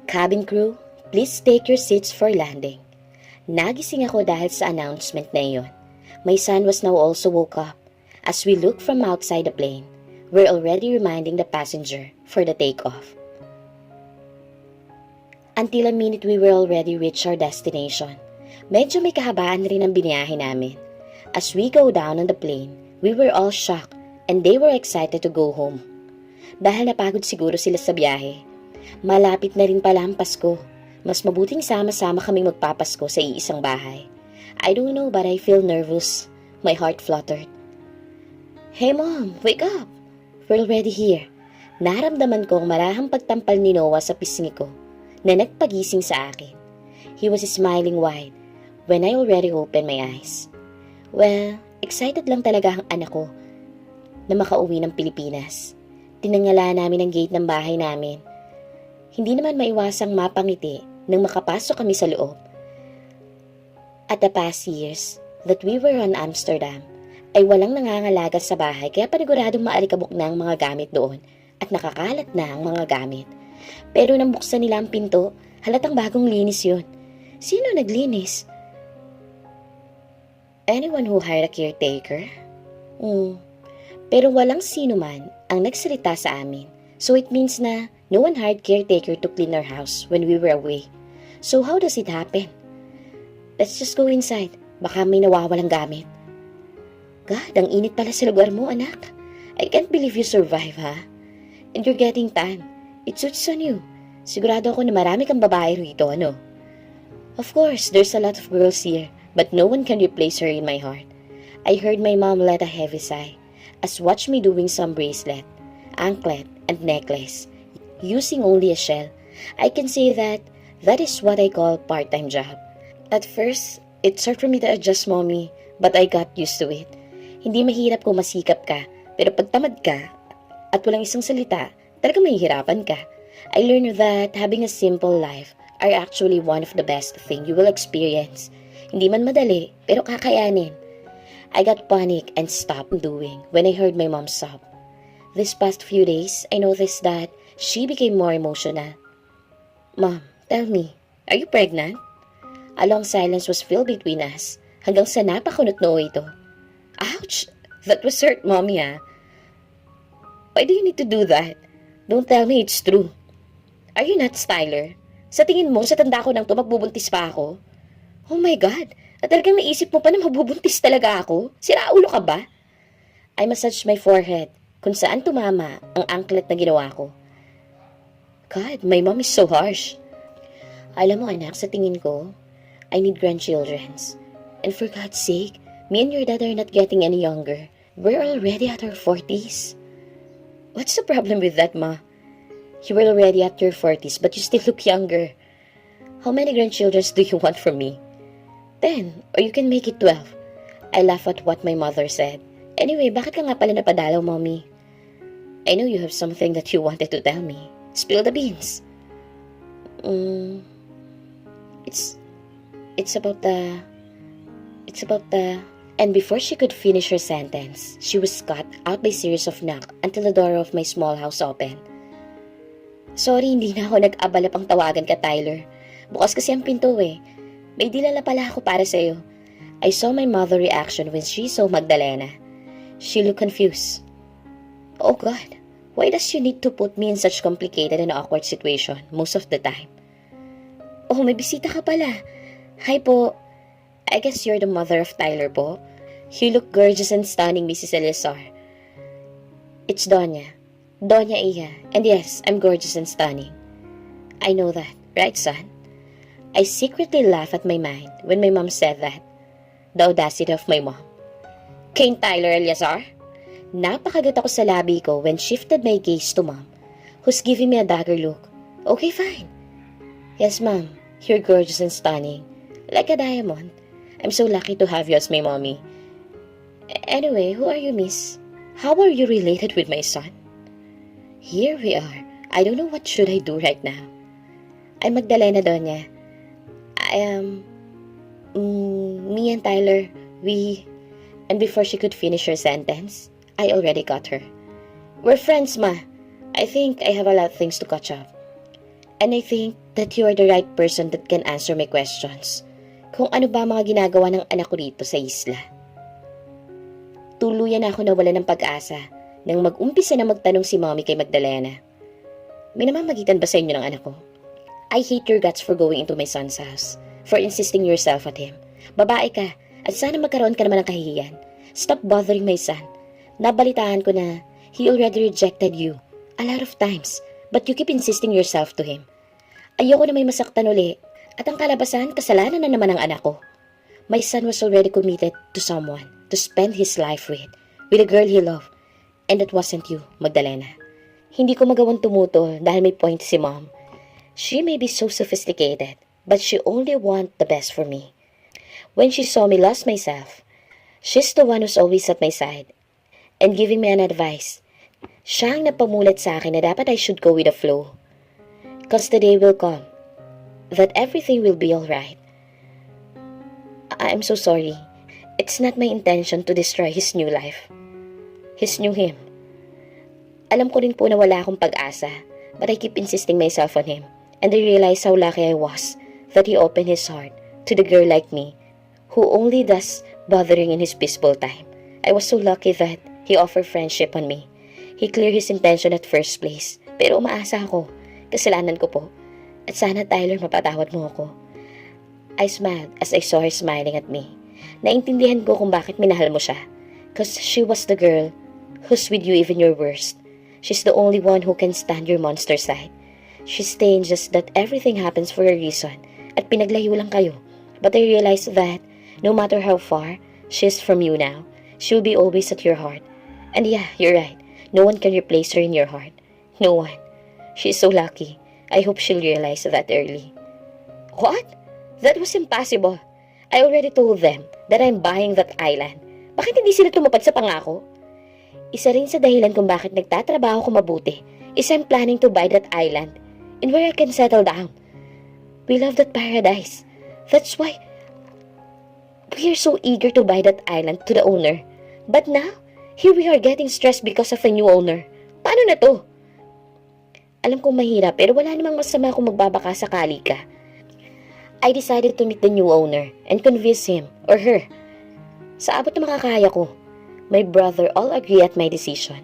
Cabin crew, please take your seats for landing. Nagising ako dahil sa announcement na iyon. My son was now also woke up. As we look from outside the plane, we're already reminding the passenger for the takeoff. Until a minute we were already reached our destination. Medyo may kahabaan rin ang biniyahe namin. As we go down on the plane, we were all shocked and they were excited to go home. Dahil napagod siguro sila sa biyahe. Malapit na rin pala ang Pasko. Mas mabuting sama-sama kaming magpapasko sa iisang bahay. I don't know but I feel nervous. My heart fluttered. Hey mom, wake up! We're already here. Naramdaman ko ang marahang pagtampal ni Noah sa pisngi ko na nagpagising sa akin. He was smiling wide when I already opened my eyes. Well, excited lang talaga ang anak ko na makauwi ng Pilipinas. Tinangala namin ang gate ng bahay namin. Hindi naman maiwasang mapangiti nang makapasok kami sa loob. At the past years that we were on Amsterdam, ay walang nangangalaga sa bahay kaya paniguradong maalikabok na ang mga gamit doon at nakakalat na ang mga gamit. Pero nang buksan nila ang pinto, halatang bagong linis yun. Sino naglinis? Anyone who hired a caretaker? Pero walang sino man ang nagsalita sa amin. So it means na no one hired caretaker to clean our house when we were away. So how does it happen? Let's just go inside. Baka may nawawalang gamit. God, ang init pala sa lugar mo, anak. I can't believe you survive, ha? And you're getting tan. It suits on you. Sigurado ako na marami kang babae rito, ano? Of course, there's a lot of girls here, but no one can replace her in my heart. I heard my mom let a heavy sigh as watched me doing some bracelet, anklet, and necklace, using only a shell. I can say that is what I call part-time job. At first, it's hard for me to adjust, mommy, but I got used to it. Hindi mahirap kung masikap ka, pero pag tamad ka at walang isang salita, talaga mahihirapan ka. I learned that having a simple life are actually one of the best thing you will experience. Hindi man madali, pero kakayanin. I got panic and stopped doing when I heard my mom sob. This past few days, I noticed that she became more emotional. Mom, tell me, are you pregnant? A long silence was filled between us, hanggang sa napakunot noo ito. Ouch! That was hurt, mommy, ah. Why do you need to do that? Don't tell me it's true. Are you nuts, Tyler? Sa tingin mo, sa tanda ko nang to, magbubuntis pa ako? Oh my God! At talagang naisip mo pa na mabubuntis talaga ako? Siraulo ka ba? I massaged my forehead, kung saan tumama ang anklet na ginawa ko. God, my mom is so harsh. Alam mo, anak, sa tingin ko, I need grandchildrens. And for God's sake, me and your dad are not getting any younger. We're already at our 40s. What's the problem with that, Ma? You were already at your 40s, but you still look younger. How many grandchildren do you want from me? 10, or you can make it 12. I laugh at what my mother said. Anyway, bakit ka nga pala napadalaw, mommy? I know you have something that you wanted to tell me. Spill the beans. It's about the... And before she could finish her sentence, she was cut out by a series of knocks until the door of my small house opened. Sorry, hindi na ako nag-abala pang tawagan ka, Tyler. Bukas kasi ang pinto eh. May dilala pala ako para sa'yo. I saw my mother's reaction when she saw Magdalena. She looked confused. Oh God, why does you need to put me in such complicated and awkward situation most of the time? Oh, may bisita ka pala. Hi po. I guess you're the mother of Tyler po. You look gorgeous and stunning, Mrs. Elizar. It's Doña. Doña Iya. And yes, I'm gorgeous and stunning. I know that, right, son? I secretly laughed at my mind when my mom said that. The audacity of my mom. Kane Tyler Elizar? Napakagat ako sa labi ko when shifted my gaze to mom, who's giving me a dagger look. Okay, fine. Yes, mom. You're gorgeous and stunning. Like a diamond. I'm so lucky to have you as my mommy. Anyway, who are you, miss? How are you related with my son? Here we are. I don't know what should I do right now. I'm Magdalena, Doña. Me and Tyler, And before she could finish her sentence, I already got her. We're friends, Ma. I think I have a lot of things to catch up. And I think that you are the right person that can answer my questions. Kung ano ba mga ginagawa ng anak ko rito sa isla. Tuluyan ako nawala ng pag-asa nang mag-umpisa na magtanong si Mommy kay Magdalena. May namamagitan ba sa inyo ng anak ko? I hate your guts for going into my son's house, for insisting yourself at him. Babae ka, at sana magkaroon ka naman ng kahihiyan. Stop bothering my son. Nabalitaan ko na he already rejected you a lot of times, but you keep insisting yourself to him. Ayoko na may masaktan uli, at ang kalabasan, kasalanan na naman ng anak ko. My son was already committed to someone to spend his life with a girl he loved, and it wasn't you, Magdalena. Hindi ko magawang tumutol dahil may point si Mom. She may be so sophisticated, but she only want the best for me. When she saw me lost myself, she's the one who's always at my side and giving me an advice. Siya ang napamulat sa akin na dapat I should go with the flow. Cause the day will come that everything will be alright. I'm so sorry. It's not my intention to destroy his new life. His new him. Alam ko rin po na wala akong pag-asa, but I keep insisting myself on him. And I realize how lucky I was that he opened his heart to the girl like me, who only does bothering in his peaceful time. I was so lucky that he offered friendship on me. He cleared his intention at first place, pero umaasa ako. Kasalanan ko po. At sana, Tyler, mapatawad mo ako. I smiled as I saw her smiling at me. Naintindihan ko kung bakit minahal mo siya. Cause she was the girl who's with you even your worst. She's the only one who can stand your monster side. She's staying just that everything happens for a reason at pinaglayo lang kayo. But I realized that no matter how far she is from you now, she'll be always at your heart. And yeah, you're right. No one can replace her in your heart. No one. She's so lucky. I hope she'll realize that early. What? That was impossible. I already told them that I'm buying that island. Bakit hindi sila tumupad sa pangako? Isa rin sa dahilan kung bakit nagtatrabaho ko mabuti is I'm planning to buy that island and where I can settle down. We love that paradise. That's why we are so eager to buy that island to the owner. But now, here we are getting stressed because of a new owner. Paano na to? Alam kong mahirap pero wala namang masama kung magbabaka sakali ka. I decided to meet the new owner and convince him or her. Sa abot na makakaya ko, my brother all agree at my decision.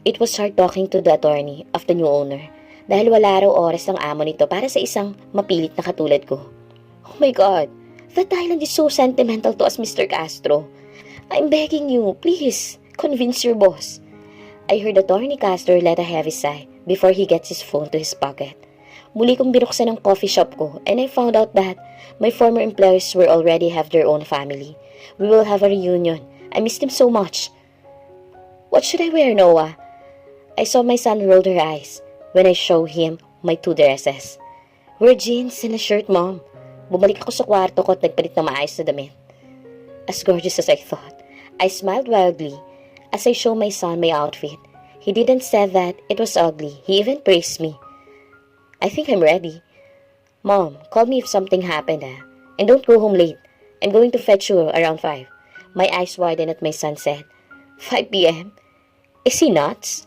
It was hard talking to the attorney of the new owner dahil wala raw oras ng amo nito para sa isang mapilit na katulad ko. Oh my God, that island is so sentimental to us, Mr. Castro. I'm begging you, please, convince your boss. I heard Attorney Castro let a heavy sigh before he gets his phone to his pocket. Muli kong binuksan ang coffee shop ko and I found out that my former employees will already have their own family. We will have a reunion. I missed him so much. What should I wear, Noah? I saw my son roll her eyes when I showed him my 2 dresses. Wear jeans and a shirt, Mom. Bumalik ako sa kwarto ko at nagpalit ng maayos na damit. As gorgeous as I thought, I smiled wildly as I showed my son my outfit. He didn't say that it was ugly. He even praised me. I think I'm ready. Mom, call me if something happened, and don't go home late. I'm going to fetch you around 5. My eyes widened at my son said, 5 p.m.? Is he nuts?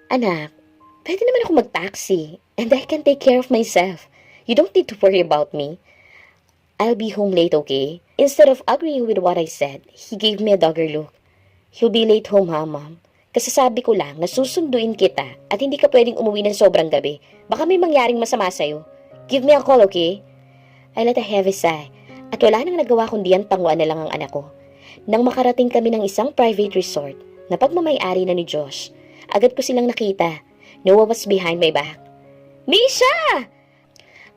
Anak, pwede naman ako mag-taxi, and I can take care of myself. You don't need to worry about me. I'll be home late, okay? Instead of agreeing with what I said, he gave me a dogger look. You'll be late home, ha, Mom? Kasasabi ko lang na susunduin kita at hindi ka pwedeng umuwi ng sobrang gabi. Baka may mangyaring masama sa'yo. Give me a call, okay? I let a heavy sigh at wala nang nagawa kundi ang tanguan na lang ang anak ko. Nang makarating kami ng isang private resort na pagmamayari na ni Josh, agad ko silang nakita. Noah was behind my back. Misha!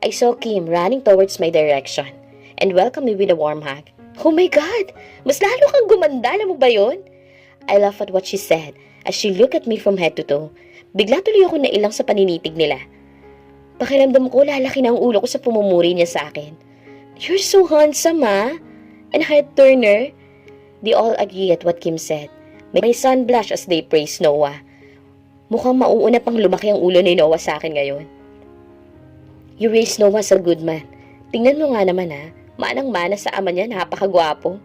I saw Kim running towards my direction and welcomed me with a warm hug. Oh my God! Mas lalo kang gumanda, alam mo ba yun? I laughed at what she said as she looked at me from head to toe. Bigla tuloy ako nailang sa paninitig nila. Pakiramdam ko lalaki na ang ulo ko sa pumumuri niya sa akin. You're so handsome, ha? And head-turner. They all agree at what Kim said. My son blushed as they praised Noah. Mukhang mauuna pang lumaki ang ulo ni Noah sa akin ngayon. You raised Noah as a good man. Tingnan mo nga naman, ha? Manang-mana sa ama niya, napakagwapo.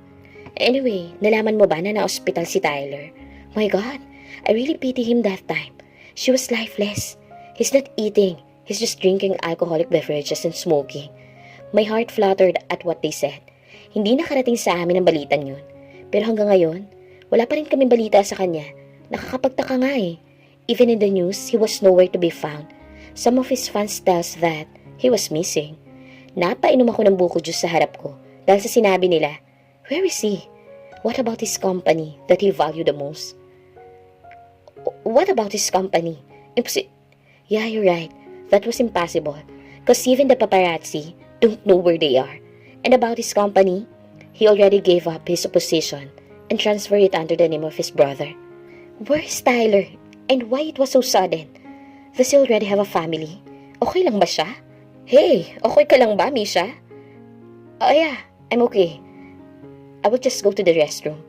Anyway, nalaman mo ba na na-hospital si Tyler? My God, I really pity him that time. She was lifeless. He's not eating, He's just drinking alcoholic beverages and smoking. My heart fluttered at what they said. Hindi nakarating sa amin ang balitan yun. Pero hanggang ngayon, wala pa rin kaming balita sa kanya. Nakakapagtaka nga eh. Even in the news, he was nowhere to be found. Some of his fans tells that he was missing. Napainom ako ng buko juice sa harap ko dahil sa sinabi nila, where is he? What about his company that he valued the most? What about his company? Yeah, you're right. That was impossible. Because even the paparazzi don't know where they are. And about his company, he already gave up his position and transferred it under the name of his brother. Where's Tyler? And why it was so sudden? Does he already have a family? Okay lang ba siya? Hey, okay ka lang ba, Misha? Oh yeah, I'm okay. I will just go to the restroom.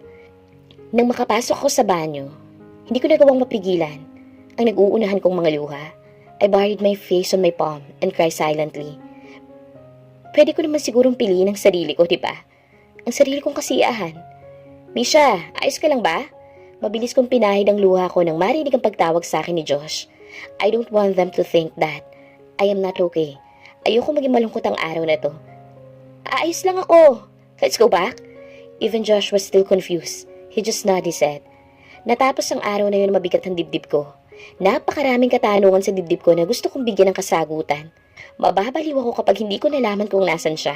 Nang makapasok ako sa banyo, hindi ko nagawang mapigilan ang nag-uunahan kong mga luha. I buried my face on my palm and cried silently. Pwede ko naman sigurong piliin ang sarili ko, di ba? Ang sarili kong kasiyahan. Misha, ayos ka lang ba? Mabilis kong pinahid ang luha ko nang marinig ang pagtawag sa akin ni Josh. I don't want them to think that I am not okay. Ayoko maging malungkot ang araw na to. Ayos lang ako. Let's go back. Even Josh was still confused. He just nodded his head. Natapos ang araw na yun mabigat ang dibdib ko. Napakaraming katanungan sa dibdib ko na gusto kong bigyan ng kasagutan. Mababaliw ako kapag hindi ko nalaman kung nasan siya.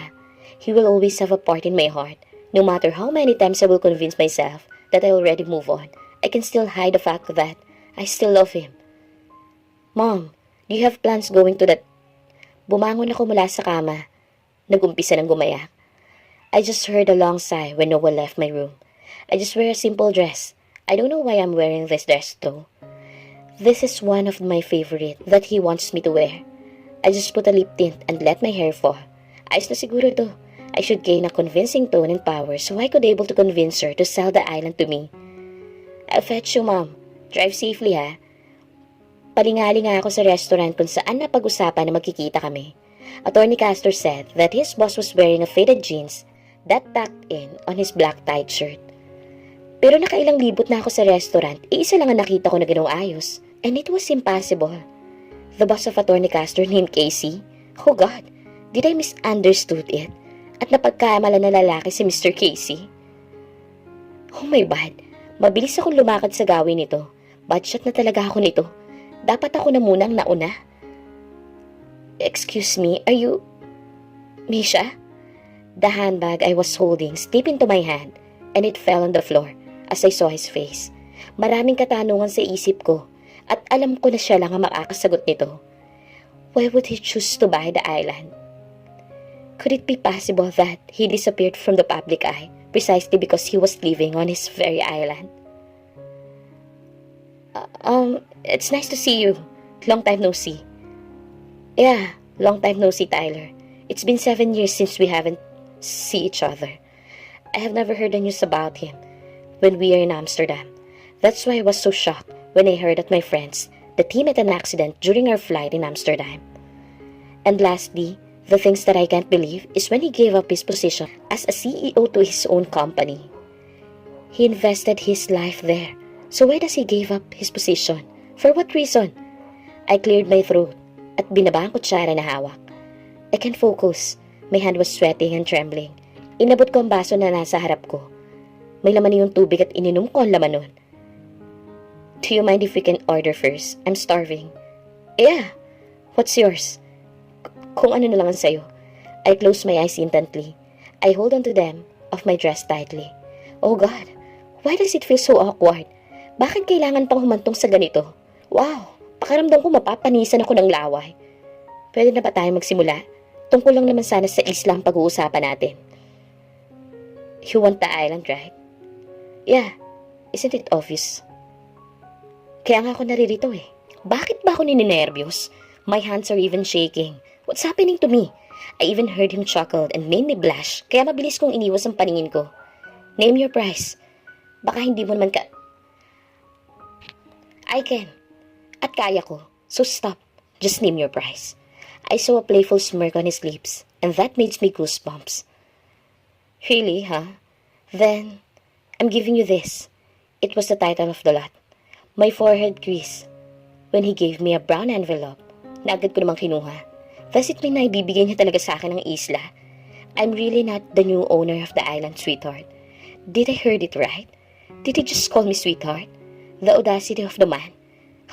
He will always have a part in my heart. No matter how many times I will convince myself that I already move on, I can still hide the fact that I still love him. Mom, do you have plans going to that? Bumangon ako mula sa kama. Nagumpisa ng gumayak. I just heard a long sigh when Noah left my room. I just wear a simple dress. I don't know why I'm wearing this dress though. This is one of my favorite that he wants me to wear. I just put a lip tint and let my hair fall. Ayos na siguro to. I should gain a convincing tone and power so I could able to convince her to sell the island to me. I'll fetch you, Mom. Drive safely, ha? Palingali nga ako sa restaurant kung saan napag-usapan na magkikita kami. Attorney Castor said that his boss was wearing a faded jeans that tucked in on his black tight shirt. Pero nakailang libot na ako sa restaurant, iisa lang ang nakita ko na ganong ayos. And it was impossible. The boss of Attorney Castor named Casey? Oh God, did I misunderstood it? At napagkamala na lalaki si Mr. Casey? Oh my God, mabilis akong lumakad sa gawin nito. Badshot na talaga ako nito. Dapat ako na munang nauna. Excuse me, are you... Misha? The handbag I was holding slipped into my hand and it fell on the floor as I saw his face. Maraming katanungan sa isip ko at alam ko na siya lang ang makakasagot nito. Why would he choose to buy the island? Could it be possible that he disappeared from the public eye precisely because he was living on his very island? It's nice to see you. Long time no see. Yeah, long time no see, Tyler. It's been 7 years since we haven't seen each other. I have never heard the news about him when we are in Amsterdam. That's why I was so shocked when I heard that my friends, the team met an accident during our flight in Amsterdam. And lastly, the things that I can't believe is when he gave up his position as a CEO to his own company. He invested his life there. So why does he give up his position? For what reason? I cleared my throat at binaba ang kutsara na hawak. I can't focus. My hand was sweating and trembling. Inabot ko ang baso na nasa harap ko. May laman yung tubig at ininom ko ang laman nun. Do you mind if we can order first? I'm starving. Yeah. What's yours? Kung ano na lang ang sayo. I closed my eyes instantly. I hold on to them of my dress tightly. Oh God, why does it feel so awkward? Bakit kailangan pang humantong sa ganito? Wow, pakiramdam ko mapapanisan ako ng laway. Pwede na ba tayo magsimula? Tungkol lang naman sana sa Islam pag-uusapan natin. You want the island, right? Yeah, isn't it obvious? Kaya nga ako naririto eh. Bakit ba ako nininervyos? My hands are even shaking. What's happening to me? I even heard him chuckle and made me blush, kaya mabilis kong iniwas ang paningin ko. Name your price. Baka hindi mo naman I can. At kaya ko. So stop. Just name your price. I saw a playful smirk on his lips, and that made me goosebumps. Really, huh? Then, I'm giving you this. It was the title of the lot. My forehead creased when he gave me a brown envelope na agad ko namang kinuha. Thus it may naibibigay niya talaga sa akin ng isla. I'm really not the new owner of the island, sweetheart. Did I heard it right? Did he just call me sweetheart? The audacity of the man.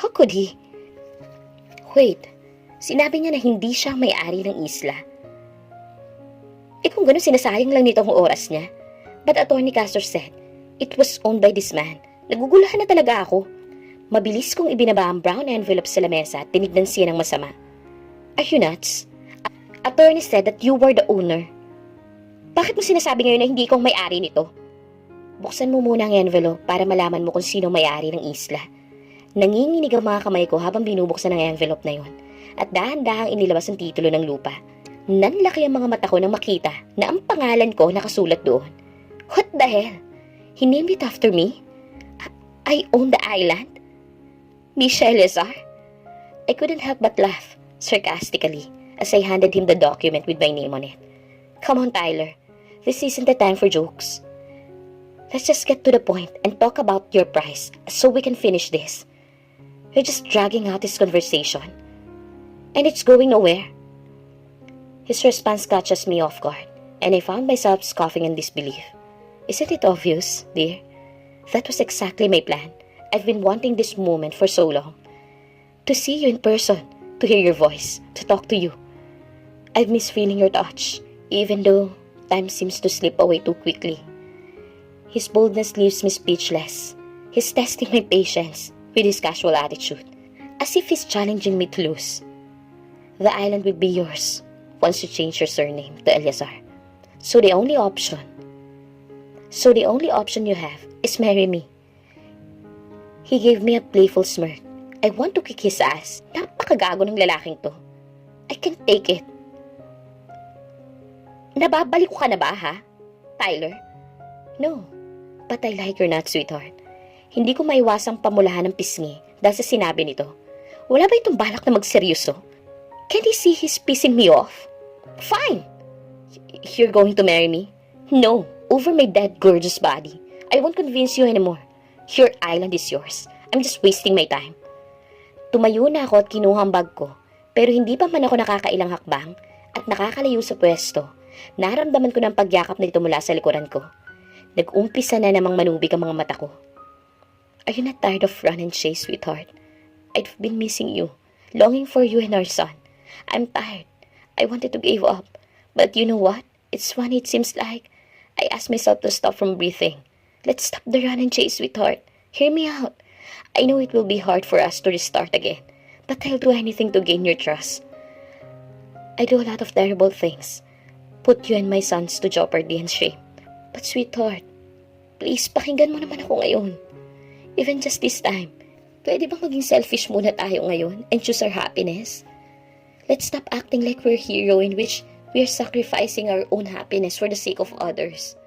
How could he? Wait, sinabi niya na hindi siya may-ari ng isla. Eh kung gano'n sinasayang lang nito ang oras niya. But Attorney Castor said, it was owned by this man. Nagugulahan na talaga ako. Mabilis kong ibinaba ang brown envelope sa lamesa at tinignan siya ng masama. Are you nuts? Attorney said that you were the owner. Bakit mo sinasabi ngayon na hindi ko may-ari nito? Buksan mo muna ang envelope para malaman mo kung sino may-ari ng isla. Nanginginig ang mga kamay ko habang binubuksan ang envelope na yon. At dahan-dahang inilabas ang titulo ng lupa. Nanlaki ang mga mata ko nang makita na ang pangalan ko nakasulat doon. What the hell? He named it after me? I own the island? Michelle Lazar? I couldn't help but laugh, sarcastically, as I handed him the document with my name on it. Come on, Tyler. This isn't the time for jokes. Let's just get to the point and talk about your price so we can finish this. You're just dragging out this conversation. And it's going nowhere. His response catches me off guard, and I found myself scoffing in disbelief. Isn't it obvious, dear? That was exactly my plan. I've been wanting this moment for so long. To see you in person, to hear your voice, to talk to you. I've missed feeling your touch, even though time seems to slip away too quickly. His boldness leaves me speechless. He's testing my patience with his casual attitude, as if he's challenging me to lose. The island will be yours once you change your surname to Eleazar. So the only option you have is marry me. He gave me a playful smirk. I want to kick his ass. Napakagago ng lalaking to. I can't take it. Nababalik ko ka na ba, ha? Tyler? No, but I like her not, sweetheart. Hindi ko maiwasang pamulahan ng pisngi dahil sa sinabi nito. Wala ba itong balak na magseryoso? Can't he see he's pissing me off? Fine! You're going to marry me? No, over my dead gorgeous body. I won't convince you anymore. Your island is yours. I'm just wasting my time. Tumayo na ako at kinuha ang bag ko, pero hindi pa man ako nakakailang hakbang at nakakalayo sa pwesto. Naramdaman ko ng pagyakap na ito mula sa likuran ko. Nag-umpisa na namang manubig ang mga mata ko. Are you not tired of run and chase, sweetheart? I've been missing you, longing for you and our son. I'm tired. I wanted to give up. But you know what? It's funny, it seems like I asked myself to stop from breathing. Let's stop the run and chase, sweetheart. Hear me out. I know it will be hard for us to restart again, but I'll do anything to gain your trust. I do a lot of terrible things. Put you and my sons to jeopardy and shame. But sweetheart, please, pakinggan mo naman ako ngayon. Even just this time, pwede bang maging selfish muna tayo ngayon and choose our happiness? Let's stop acting like we're a hero in which we are sacrificing our own happiness for the sake of others.